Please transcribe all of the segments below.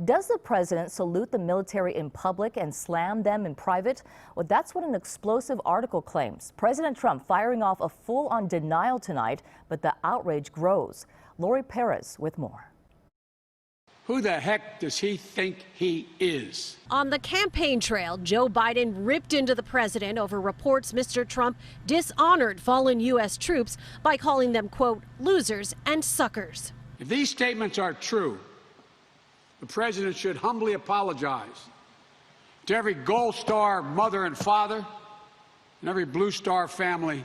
Does the president salute the military in public and slam them in private? Well, that's what an explosive article claims. President Trump firing off a full-on denial tonight, but the outrage grows. Lori Perez with more. Who the heck does he think he is? On the campaign trail, Joe Biden ripped into the president over reports Mr. Trump dishonored fallen U.S. troops by calling them, quote, losers and suckers. If these statements are true, the president should humbly apologize to every Gold Star mother and father and every Blue Star family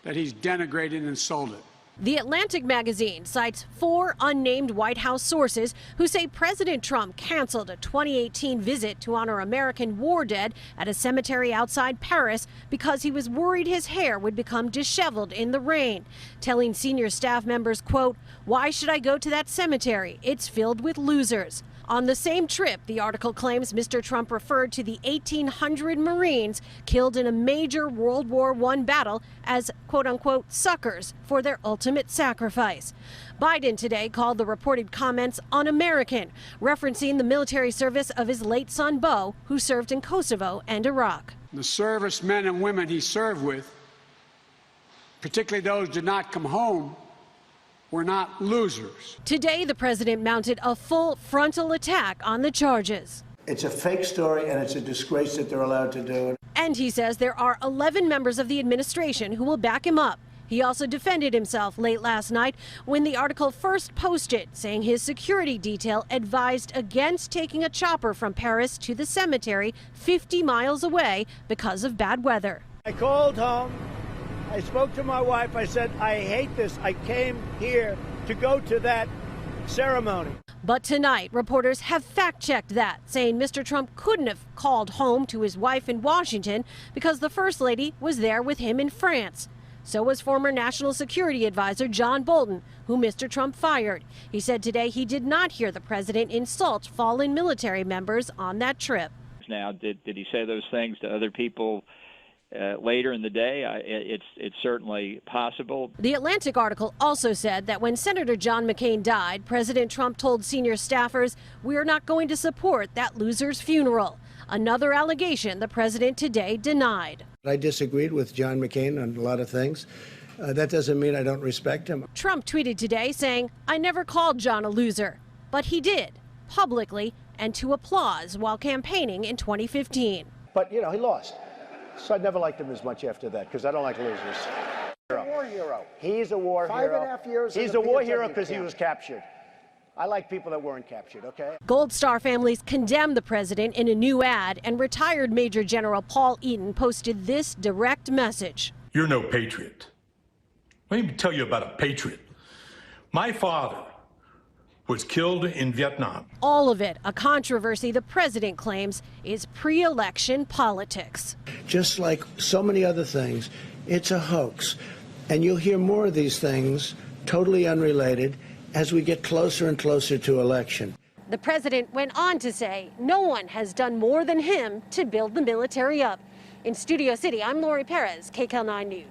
that he's denigrated and insulted. The Atlantic magazine cites 4 unnamed White House sources who say President Trump canceled a 2018 visit to honor American war dead at a cemetery outside Paris because he was worried his hair would become disheveled in the rain, telling senior staff members, quote, "Why should I go to that cemetery? It's filled with losers." On the same trip, the article claims Mr. Trump referred to the 1,800 Marines killed in a major World War I battle as, quote-unquote, suckers for their ultimate sacrifice. Biden today called the reported comments un-American, referencing the military service of his late son, Beau, who served in Kosovo and Iraq. The servicemen and women he served with, particularly those who did not come home, we're not losers. Today, the president mounted a full frontal attack on the charges. It's a fake story, and it's a disgrace that they're allowed to do it. And he says there are 11 members of the administration who will back him up. He also defended himself late last night when the article first posted, saying his security detail advised against taking a chopper from Paris to the cemetery 50 miles away because of bad weather. I called home. I spoke to my wife. I said, I hate this. I came here to go to that ceremony. But tonight, reporters have fact-checked that, saying Mr. Trump couldn't have called home to his wife in Washington because the First Lady was there with him in France. So was former National Security Advisor John Bolton, who Mr. Trump fired. He said today he did not hear the president insult fallen military members on that trip. Now, did he say those things to other people later in the day? It's certainly possible. The Atlantic article also said that when Senator John McCain died, President Trump told senior staffers, "We are not going to support that loser's funeral." Another allegation the president today denied. I disagreed with John McCain on a lot of things. That doesn't mean I don't respect him. Trump tweeted today saying, "I never called John a loser," but he did, publicly and to applause while campaigning in 2015. But, you know, he lost. So I never liked him as much after that because I don't like losers. He's a war hero. He's a war hero. 5.5 years. He's a war hero because he was captured. I like people that weren't captured, okay? Gold Star families condemned the president in a new ad, and retired Major General Paul Eaton posted this direct message. You're no patriot. Let me tell you about a patriot. My father was killed in Vietnam. All of it a controversy the president claims is pre-election politics. Just like so many other things, it's a hoax. And you'll hear more of these things, totally unrelated, as we get closer and closer to election. The president went on to say no one has done more than him to build the military up. In Studio City, I'm Lori Perez, KCAL 9 News.